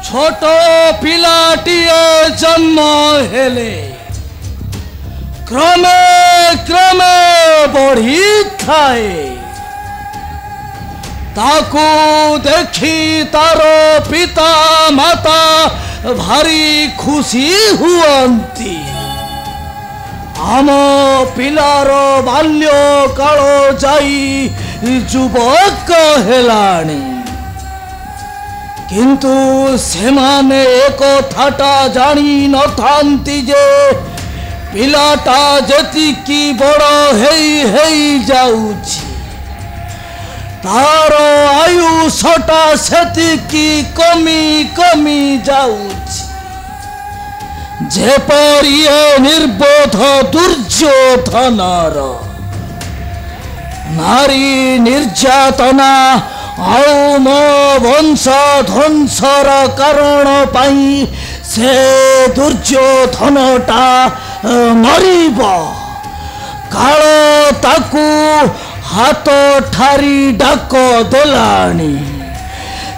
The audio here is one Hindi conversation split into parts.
छोट पिलाटिए जन्म हेले क्रमे क्रमे बढ़ी थाए ताकू देखी तारो पिता माता भारी खुशी हुअंती आम पिलार बाल्य काल जाई युवक हेलाणी किंतु सेमाने एक थाटा जानी न थांती जे पिलाटा जेतिकी बड़ हेई जाउछि तार आयुषटा सेतिकी कमी कमी जाउछि जेपरि निर्बोध दुर्योधनर नारी निर्यातना आउ मो वंश ध्वंसर कारण पाई से दुर्योधनटा मरिब काल ताकू हाथ ठारी डाक देलानी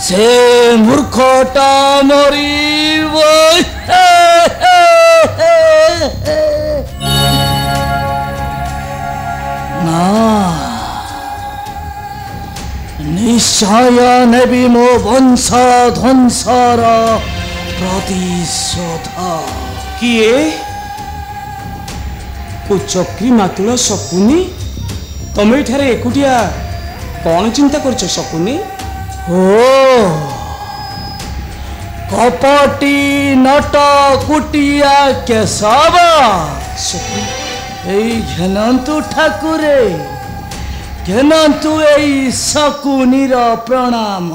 से मूर्खटा मरिब ना निश्चय नेबी मो वंश ध्वंसर प्रतिशोध किए को चक्री मातुल शकुनी तमे ठारे एकुटिया कौन चिंता करछ शकुनी ओ कपटी नट कुटिया केशव शकुनी घेनंतु ठाकुरे घेनंतु एई शकुनीर प्रणाम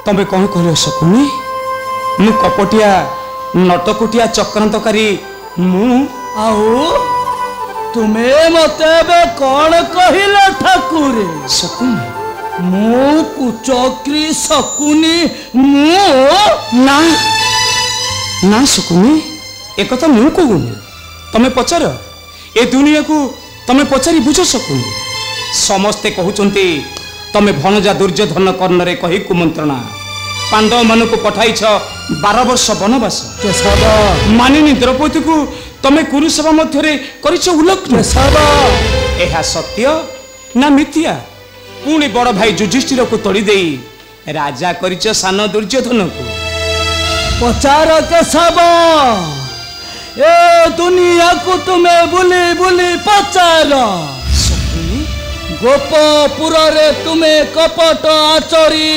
तमे कौन कह शकुनी मु कपटिया नटकुटिया चक्रांतकारी मु आउ तुमे मते कौन कहला ठाकुरे शकुनी मु कुचक्री शकुनी मु ना ना शकुनी एक तो मु कहूनी तमे पचार ए दुनिया को तमे पचारि बुझ शकुनी समस्ते कहउचंती तमे भणजा दुर्योधन कर्णरे कही कुमंत्रणा पांडव मन को पठाइछ 12 वर्ष वनवास मानिनी द्रौपदी को तमे कुरुसभा मध्यरे करिछ उल्लंघन एहा सत्य ना मिथ्या पुणी बड़ भाई युधिष्ठिर को तोड़ी देई राजा करिछ सान दुर्योधन को पचार केशव ए दुनिया को तुम्हें बुली बुली पचार गोपपुर रे तुम्हें कपट आचरी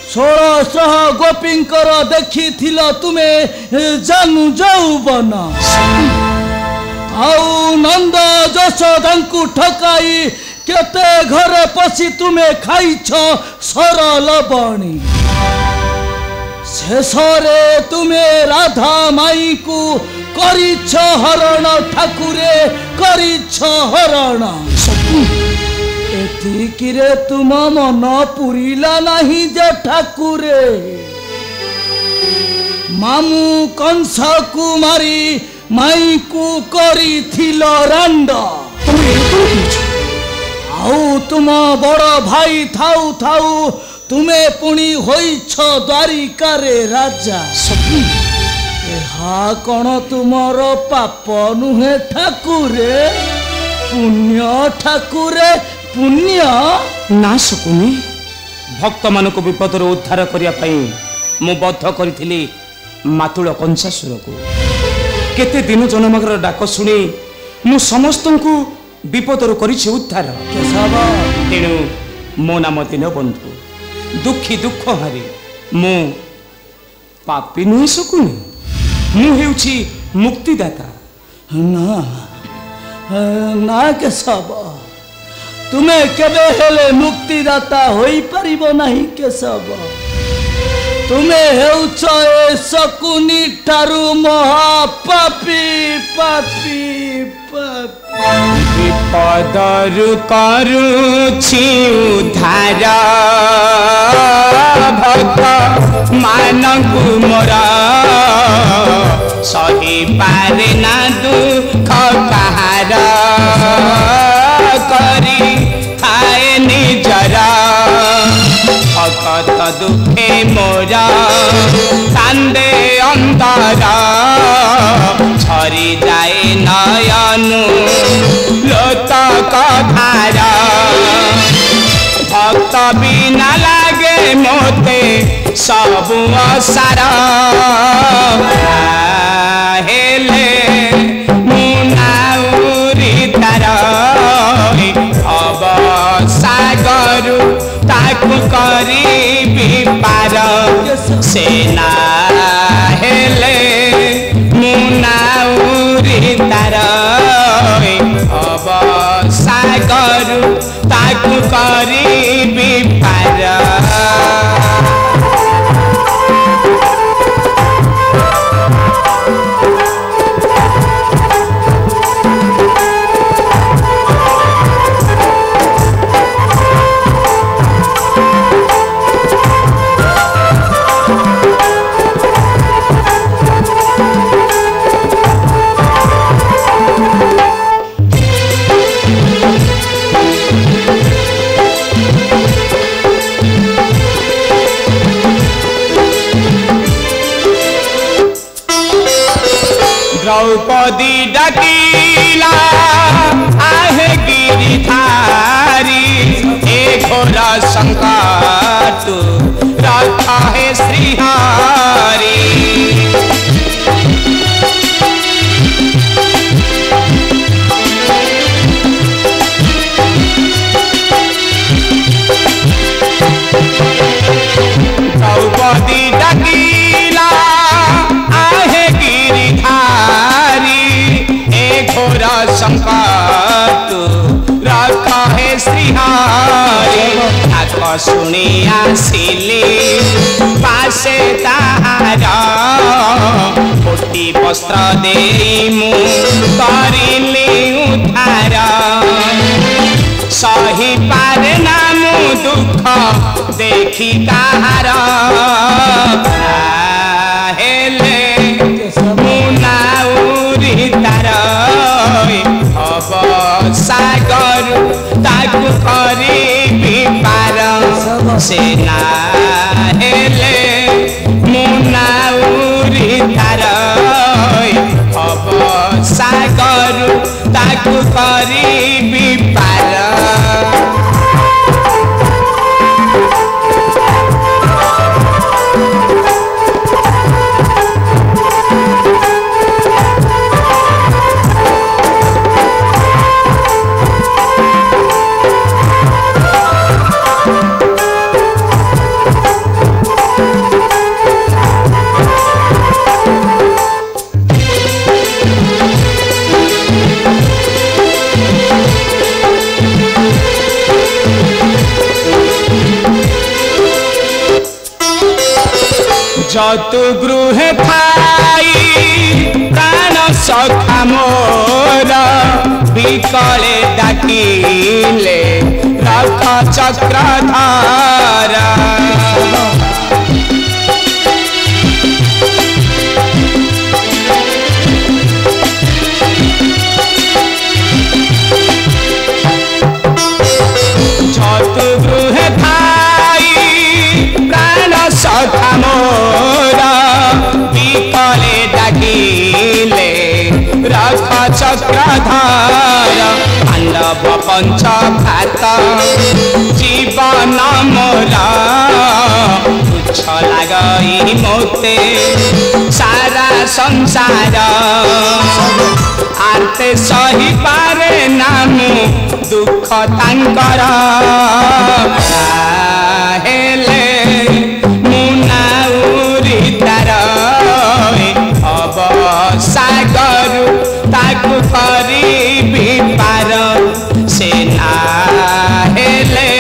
1600 गोपींकर देखी थिल तुम्हें जानू जौवन आउ नंद यशोदा को ठकाई केते घर पसी तुम्हें खाइछ सरल बणी शेषरे तुम्हें राधा माई को करिछ हरण ठाकुरे करिछ हरण एतिकिरे तुम मन पुरिला नहीं जे ठाकुरे मामू कंस कुमारी माई को करी थिल रांड आउ तुम बड़ भाई थाउ थाउ तुम्हें पुणी होइछ द्वारिकारे राजा एहा कौन तुमर पाप नुहे ठाकुरे पुण्य ठाकुरे पुण्य ना शकुनी भक्त मान को विपद उद्धार करने मु बद्ध करी मातुल कंसासुर को केते दिन जनमगर डाक शुणी मु समस्त को विपद करिछि उद्धार तेणु मो नाम दीनबंधु दुखी दुख हारी मु पापी नुहे शकुनी मु हेउछि मुक्तिदाता ना ना केशव तुम्हें केबे हेले मुक्तिदाता होई परिबो नहीं केशव तुम्हें हेउछ ए शकुनी ठारू महापापी पापी पापी विपदरु करुछि उद्धार भक्त मानकु मोरा सही पारे ना दुख कहार करी खाए नि मोते सबु असार हेले मुनाउरी तार अब सागरु ताकु करी पार सेना हेले मुनाउरी तार अब सागरु ताकु करी पार द्रौपदी डकीला आहे गिरिधारी एक घोर संकट रखा है श्रीहारी द्रौपदी डकीला आहे गिरिधारी घोर संकट रखा है श्रीहारी आक शुणी आसिली पासे ताहार कोटी वस्त्र दे मु करिली उद्धार सही पारे ना मु दुख देखी कहार हेले मुनाउरी तार अब सागर ताकु करी पार सेना हेले मुनाउरी तार अब सागर ताकु करी पार जतु गृह थाई प्राण सखा मोर विकले डाकिले रख चक्रधारा जतु गृह थाई प्राण सखा मोर विकले डाकिले रख चक्रधार पांडव पंच भात जीवन मोर तुच्छ लागई मोते सारा संसार आर्ते सही पारे नामु दुख तांकर हेले मुनाउरी तार अब सागर ताकु करी पार सेना हेले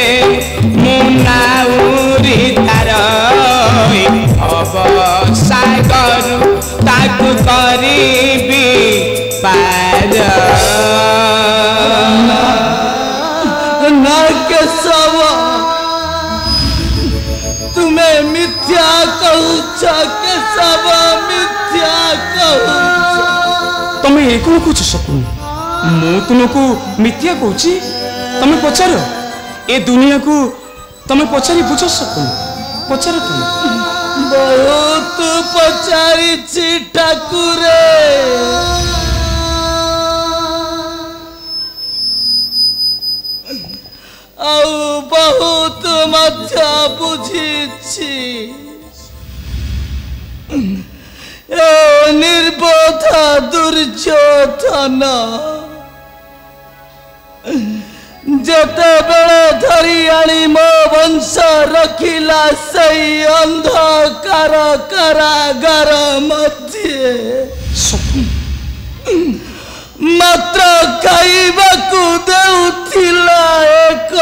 मुनाउरी तार अब सागर ताकु करी पार ना के सब तुम्हें मिथ्या कहूछ के सब मिथ्या कहूछ तमें ये कौन कुछ सकुन मु तुमको मिथ्या कहूची तमें पचार ए दुनिया को तमें पचारि बुझ सकुन पचार तुम बहुत पचारिछि ठाकुरे आउ बहुत मध्य বুঝিছি এ নির্বোধা দুর্যোধন যেতবেলে ধরি আনি মো বংশ রখিলা সেই অন্ধকার কারাগার মধ্যে মাত্র খাইବାକୁ ଦେଉଥିଲା ଏକ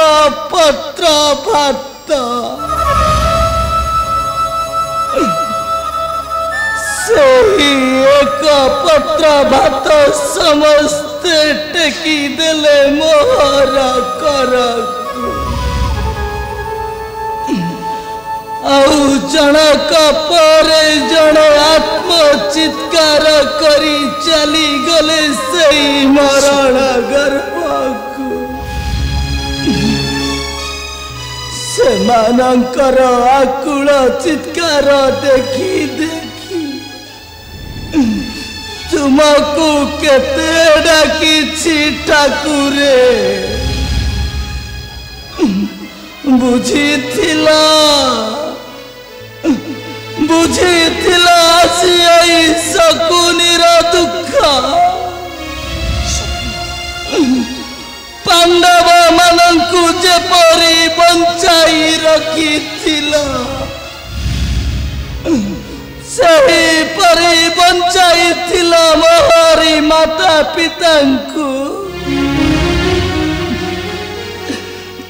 ପତ୍ର ଭାତ ସେହି ଏକ ପତ୍ର ଭାତ ସମସ୍ତେ ଟେକି ଦେଲେ ମୋହର କରକୁ ଆଉ ଜଣକ ପରେ ଜଣେ ଆତ୍ମଚିତ୍କାର କରି ଚାଲିଗଲେ ସେଇ ମରଣ ଗର୍ଭକୁ ସେମାନଙ୍କର ଆକୁଳ ଚିତ୍କାର ଦେଖି ଦେଖି ତୁମକୁ କେତେ ଡାକିଛି ଠାକୁରେ ବୁଝିଥିଲା ଆସି ଏଇ ଶକୁନିର ଦୁଃଖ ପାଣ୍ଡବ ମାନଙ୍କୁ ଯେପରି ବଞ୍ଚାଇ ରଖିଥିଲ ସେହିପରି ବଞ୍ଚାଇଥିଲ ମୋହରି ମାତା ପିତାଙ୍କୁ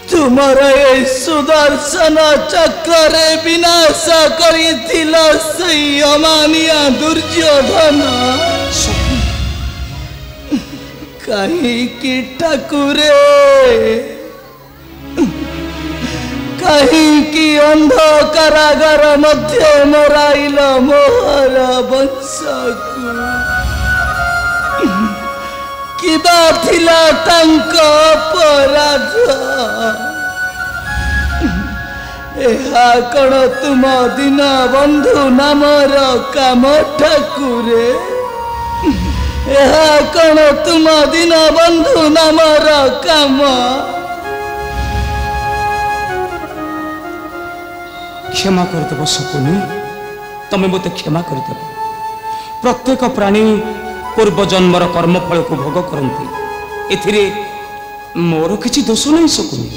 ତୁମର ଏ ସୁଦର୍ଶନ ଚକ୍ରରେ ବିନାଶ କରିଥିଲ ସେଇ ଅମାନିଆ ଦୁର୍ଯ୍ୟୋଧନ କାହିଁକି ଠାକୁରେ କାହିଁକି ଅନ୍ଧକାରାଗାର ମଧ୍ୟରେ ମରାଇଲ ମୋହର ବଂଶକୁ କିବା ଥିଲା ତାଙ୍କ ଅପରାଧ ଏହା କଣ ତୁମ ଦୀନ ବନ୍ଧୁ ନାମର କାମ ଠାକୁରେ ଏହା କଣ ତୁମ ଦୀନ ବନ୍ଧୁ ନାମର କାମ क्षमा करदेव शकुनी तमें मत क्षमा करदेव प्रत्येक प्राणी पूर्व जन्मर कर्मफल को भोग करती एथिरे मोर किछि दोष नहीं शकुनी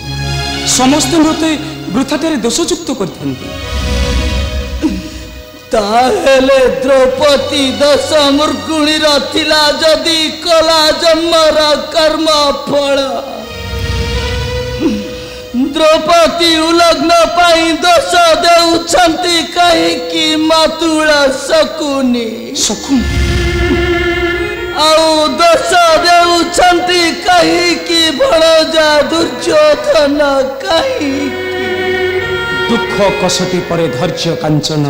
समस्त मते वृथाटे दोषयुक्त करथंती ताहेले द्रौपदी दश मूर्खुणीर थिला जदि कला जन्मर कर्म फल द्रौपदी उलग्न पाई दोष देउछंती कहिकी मातुला शकुनी आउ दोष देउछंती कहिकी भणजा दुर्योधन कहिकी दुख कसटी परे धैर्य कांचन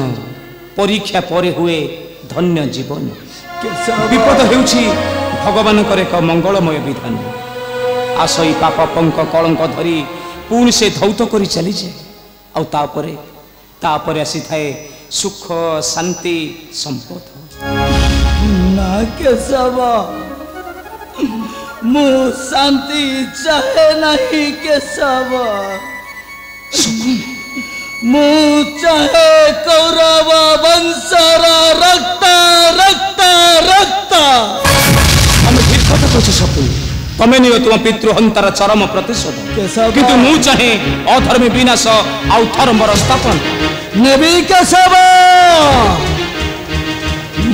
परीक्षा परे हुए धन्य जीवन विपद हेउछि भगवान एक मंगलमय विधान आसई पाप पंक कलंक धरी पुणी से धौत कर चली जाए तापरे आसी थाए सुख शांति संपद ना केशव मु शांति चाहे नहीं केशव मु चाहे कौरव वंशर रक्त रक्त रक्त हमें ठीक कथा कहछ शकुनी तमें नियो तुम पितृहंतार चरम प्रतिशोध किंतु मु चाहे अधर्मी विनाश आउ धर्मर स्थापन नेबी केशव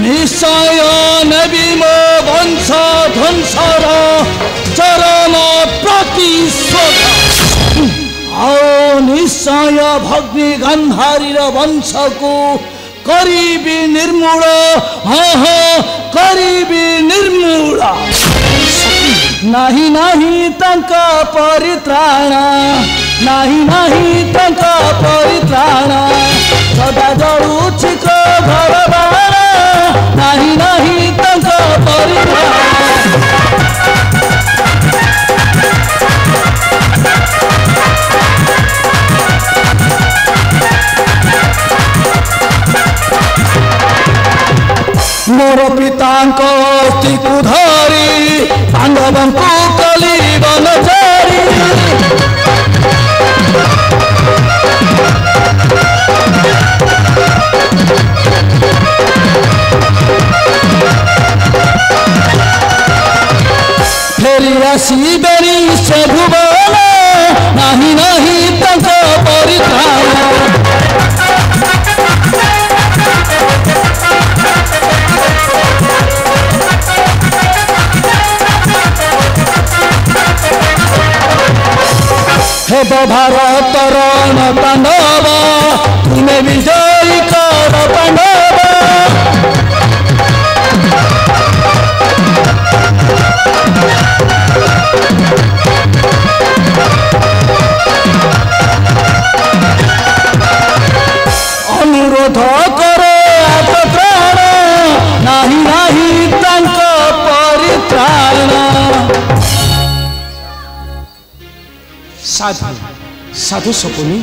निश्चय नेबी मो वंश ध्वंसर चरम प्रतिशोध आओ निश्चय भग्नि गंधारीर वंश को करीबी निर्मूल हाँ करीबी निर्मूल नहीं नहीं तंका परित्राण नहीं तंका परित्राण सदा जलुछि घर बाण नहीं तंका परित्राण मोर पितांको अस्थि को धरी पांडवों को कली बनचारी ଆସିବେନି ସେ ଭୁବନ ନାହିଁ ନାହିଁ ତାଙ୍କ ପରିତ୍ରାଣ ହେବ ଭାରତର ତାଣ୍ଡବ ତୁମେ ବିଜୟୀ କର ପାଣ୍ଡବ অনুরোধ করে আত্মত্রাণ নাহি নাহি তাঙ্ক পরিত্রাণ साधु साधु शकुनी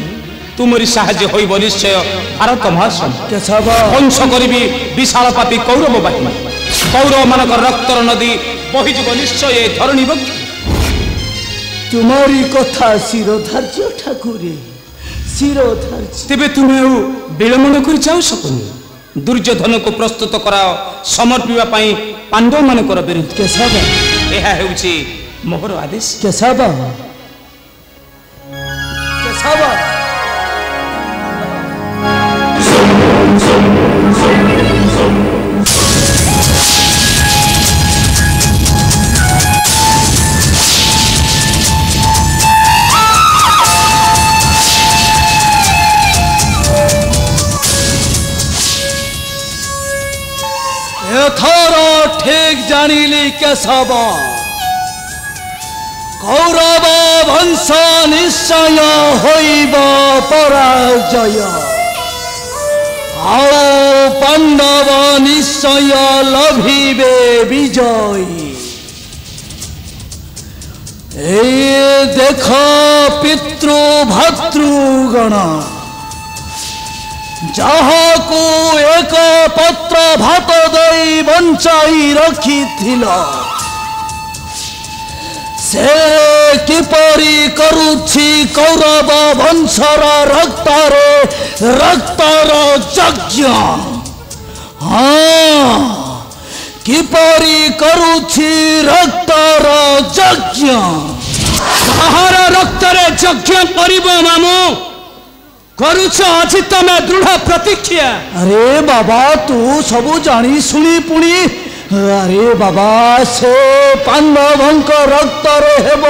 तुमरी साहाଯ୍य होइब निश्चय भारत महासम केशव ध्वंस करिबी विशाल पापी कौरव बाहिनी कौरव मानक रक्तर नदी बहिଯିब निश्चय ए धरणी बक्षी तुम्हारी कथा शिरोधार्य ठाकुरे शिरोधार्य तेबे तुमे विलम्ब कर जाओ शकुनी दुर्योधन को प्रस्तुत कराओ समर्पिवा पाई पांडव मानकर विरुद्ध केशव एहा हेउची मोहर आदेश केशव केशव एथर ठीक जानिली केशव कौरव वंश निश्चय होइब पराजय आओ पांडव निश्चय लभिबे विजयी ए देख पितृ भातृगण जहाको एक पत्र भात दई बंचाई रखी से किपरि करुछि कौरव वंशर रक्तर यज्ञ हाँ किपरि करुछि रक्तर यज्ञ कहार रक्तर यज्ञ करिब मामू करुछ अछि तमे दृढ़ प्रतिज्ञा अरे बाबा तू सबु जानी सुनी पुणी अरे बाबा से पांडवंक रक्तर हेब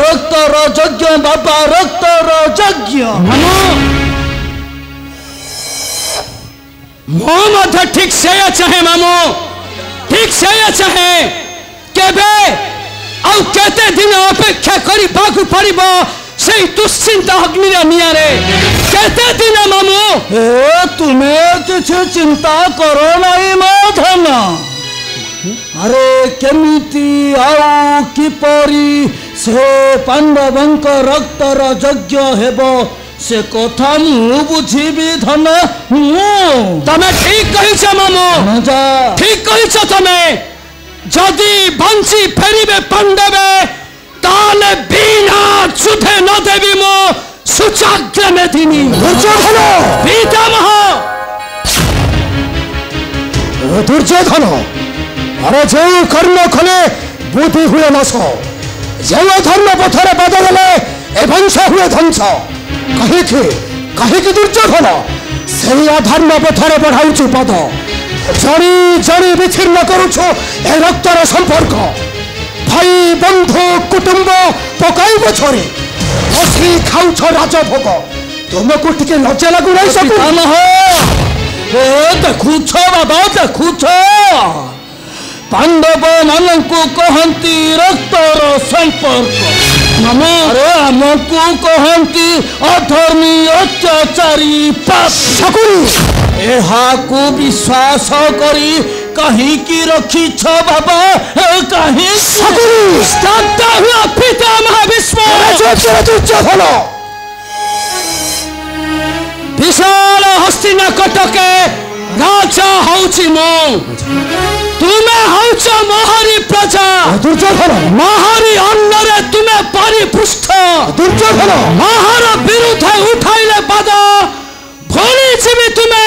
रक्तर यज्ञ बाबा रक्तर यज्ञ मो मध्य ठीक से चाहे मामू ठीक से चाहे केबे आ केते दिन अपेक्षा करी बाकु पड़िबो से दुश्चिंता अग्नि नियारे केते दिन मामू ए तुमे किछु चिंता करो नहीं माधन अरे केमिति आउ किपरि से पांडवंक रक्तर यज्ञ हेब से कथा मु बुझिबी धन तमे ठीक कहिछ मामू ठीक कहिछ तमे जदि बंशी फेरिबे पांडवे ताले बिना छुथे न देवी मो सुचाग्र मेदिनी दुर्योधन पितामह दुर्योधन अरे जो कर्म खले बुद्धि हुए नश जो धर्म पथरे पद गले ए वंश हुए ध्वंस कहीं दुर्योधन से अधर्म पथरे बढ़ाऊ पद जड़ी जड़ी विच्छिन्न करुछ ए रक्तर संपर्क भाई बंधु कुटुंब पकाई छरे बसी खाऊछ राजभोग तुमको टिके लज्जा लगु नहीं सकू देखुछ बाबा देखुछ पांडव मानकु कहंती रक्तर संपर्क अरे हमको कहंती अधर्मी अत्याचारी पापी एहाकु विश्वास करी कहीं की रखी छ बाबा कहीं पितामह दुर्योधन विशाल हस्तिना कटके राजा हौछि मो तुमे हौछ महरी प्रजा दुर्योधन महरी अन्नरे तुमे परिपृष्ठ दुर्योधन महर विरुद्ध उठाइले पद भोली छिबी तुमे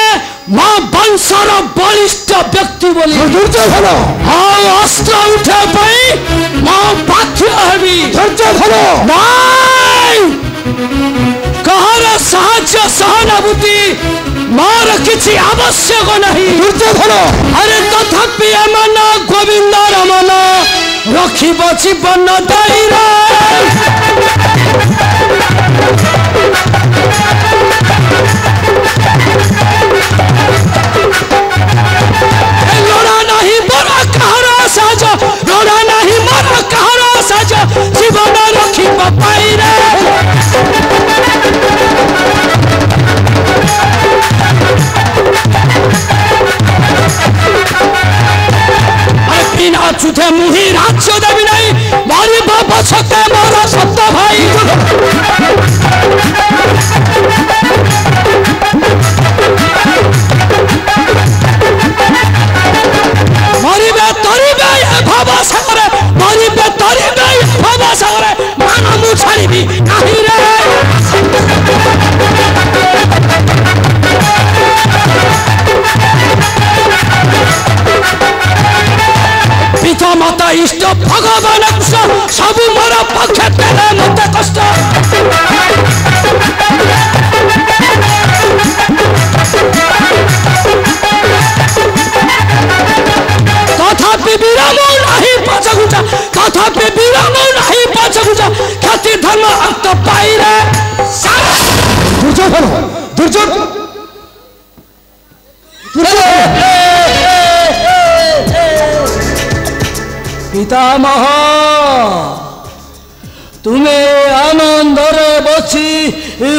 मो वंशर बलिष्ठ व्यक्ति बोली दुर्योधन अस्त्र उठा मो बाध्य हेबी दुर्योधन कहार साहाय्य सहानुभूति मोर किसी आवश्यक नहीं दुर्योधन अरे तथापि मन गोविंदर मन रखिब जीवन दायरा लड़ा नहीं मोर कहार साज लड़ा नहीं मोर कहार साज जीवन रखिब पाइरे बिना चुथे मुही राज्य देवी नहीं मारी बाबा सत्य मोरा सत्य भाई मरिबे तरिबे भाबा सागरे मरिबे तरिबे भाबा सागरे माना मु छाड़िबी नाही रे पिता माता इष्ट भगवान सब मोर पक्ष देले मत कष्ट तथापि विराम नहीं पछघुचा तथापि विराम नहीं पछघुचा ख्याति धर्म अंत पाइरे दुर्योधन दुर्योधन पितामह तुम्हें आनंद रे बसी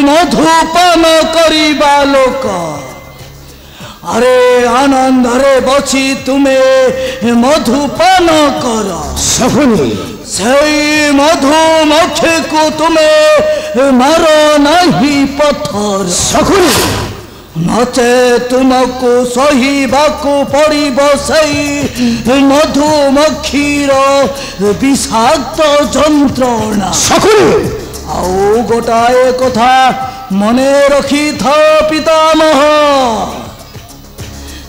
मधुपान करिबा लोक अरे आनंद रे बसी तुम्हें मधुपान कर सहुनी सही मधुमक्खी को तुम्हें मारो नहीं पत्थर सहुनी नचे तुमको सहीबाकू पड़िब सही मधुमक्खीर विषाक्त जंत्रणा आउ गोटाए कथा मने रखी था पितामह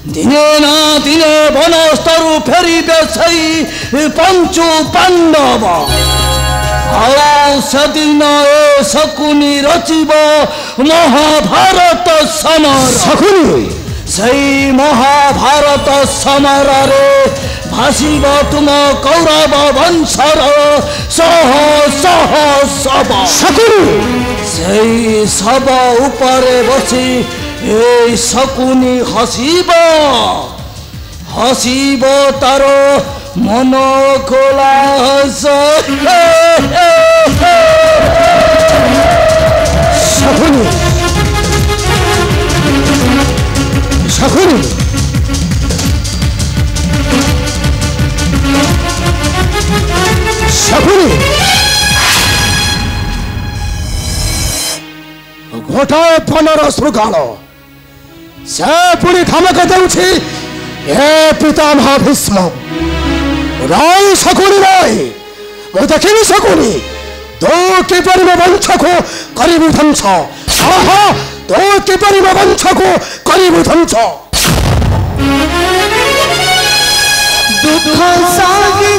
दिने ना दिने वनस्तरु फेरिबे सही पंचु पांडव सदिन ए शकुनी रचिब महाभारत समर शकुनी सही महाभारत समर रे भाषिब तुम कौरव वंशर सह सह सब शकुनी सही सब ऊपरे बसी ए शकुनी हसिब हसिब तार मन खोला शकुनी शकुनी शकुनी गोटाए पनर श्रृगाल से पुणी धमक देउछि ए पितामह भीष्म राय शकुनी राय मु देखिनी शकुनी तो किपरि मो वंश को करिबु ध्वंस तो किपरि मो वंश को करिबु ध्वंस दुख सागी